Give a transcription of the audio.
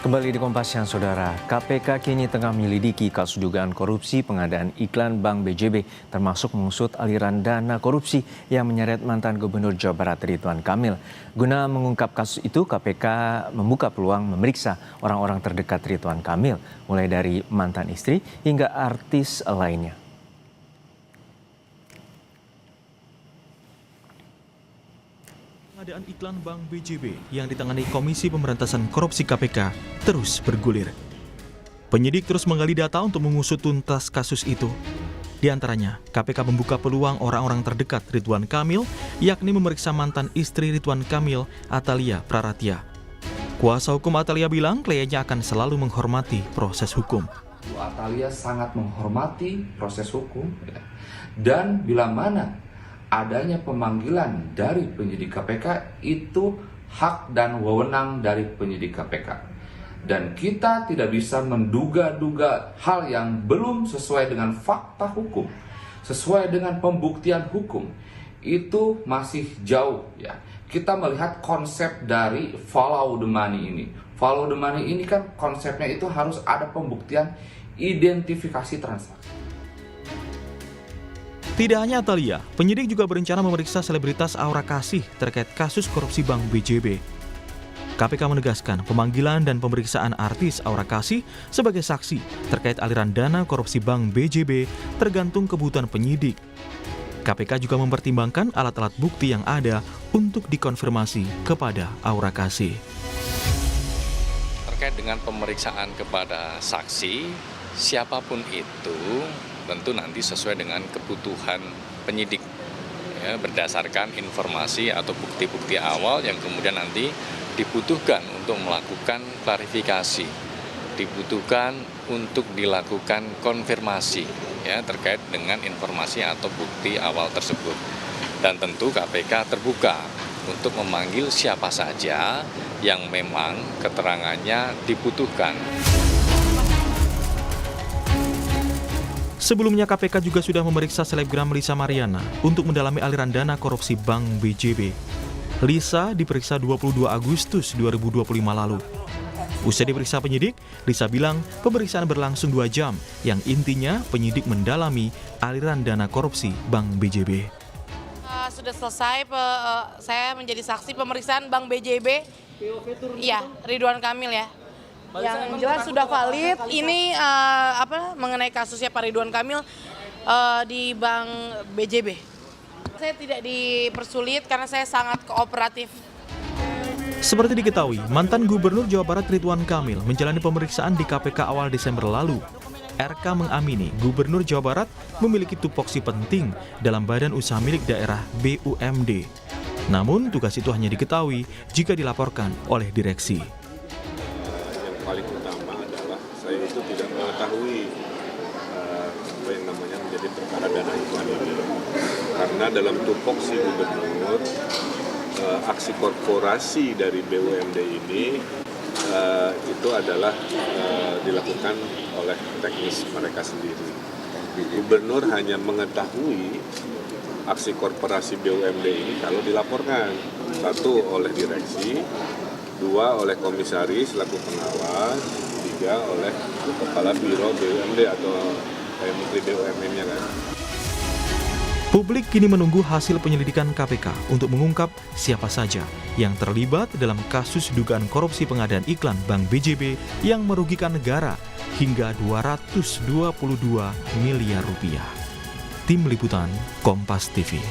Kembali di Kompas Siang, Saudara. KPK kini tengah menyelidiki kasus dugaan korupsi pengadaan iklan Bank BJB, termasuk mengusut aliran dana korupsi yang menyeret mantan Gubernur Jawa Barat Ridwan Kamil. Guna mengungkap kasus itu, KPK membuka peluang memeriksa orang-orang terdekat Ridwan Kamil, mulai dari mantan istri hingga artis lainnya. Pengadaan iklan Bank BJB yang ditangani Komisi Pemberantasan Korupsi KPK terus bergulir. Penyidik terus menggali data untuk mengusut tuntas kasus itu. Di antaranya, KPK membuka peluang orang-orang terdekat Ridwan Kamil, yakni memeriksa mantan istri Ridwan Kamil, Atalia Praratia. Kuasa hukum Atalia bilang kliennya akan selalu menghormati proses hukum. Atalia sangat menghormati proses hukum, dan bila mana adanya pemanggilan dari penyidik KPK itu hak dan wewenang dari penyidik KPK. Dan kita tidak bisa menduga-duga hal yang belum sesuai dengan fakta hukum, sesuai dengan pembuktian hukum. Itu masih jauh ya. Kita melihat konsep dari follow the money ini. Follow the money ini kan konsepnya itu harus ada pembuktian identifikasi transaksi. Tidak hanya Atalia, penyidik juga berencana memeriksa selebritas Aura Kasih terkait kasus korupsi Bank BJB. KPK menegaskan pemanggilan dan pemeriksaan artis Aura Kasih sebagai saksi terkait aliran dana korupsi Bank BJB tergantung kebutuhan penyidik. KPK juga mempertimbangkan alat-alat bukti yang ada untuk dikonfirmasi kepada Aura Kasih. Terkait dengan pemeriksaan kepada saksi, siapapun itu tentu nanti sesuai dengan kebutuhan penyidik ya, berdasarkan informasi atau bukti-bukti awal yang kemudian nanti dibutuhkan untuk melakukan klarifikasi, dibutuhkan untuk dilakukan konfirmasi ya, terkait dengan informasi atau bukti awal tersebut. Dan tentu KPK terbuka untuk memanggil siapa saja yang memang keterangannya dibutuhkan. Sebelumnya KPK juga sudah memeriksa selebgram Lisa Mariana untuk mendalami aliran dana korupsi Bank BJB. Lisa diperiksa 22 Agustus 2025 lalu. Usai diperiksa penyidik, Lisa bilang pemeriksaan berlangsung 2 jam, yang intinya penyidik mendalami aliran dana korupsi Bank BJB. Sudah selesai, saya menjadi saksi pemeriksaan Bank BJB. Iya, Ridwan Kamil ya. Yang jelas sudah valid. Ini mengenai kasusnya Pak Ridwan Kamil di Bank BJB. Saya tidak dipersulit karena saya sangat kooperatif. Seperti diketahui, mantan Gubernur Jawa Barat Ridwan Kamil menjalani pemeriksaan di KPK awal Desember lalu. RK mengamini Gubernur Jawa Barat memiliki tupoksi penting dalam badan usaha milik daerah BUMD. Namun tugas itu hanya diketahui jika dilaporkan oleh direksi. Paling utama adalah saya itu tidak mengetahui apa yang namanya menjadi perkara dana iklan ini, karena dalam tupoksi gubernur aksi korporasi dari BUMD ini itu adalah dilakukan oleh teknis mereka sendiri. Gubernur hanya mengetahui aksi korporasi BUMD ini kalau dilaporkan, satu oleh direksi, 2 oleh komisaris selaku pengawas, 3 oleh kepala biro BUMD atau menteri BUMN-nya kan. Publik kini menunggu hasil penyelidikan KPK untuk mengungkap siapa saja yang terlibat dalam kasus dugaan korupsi pengadaan iklan Bank BJB yang merugikan negara hingga 222 miliar rupiah. Tim Liputan Kompas TV.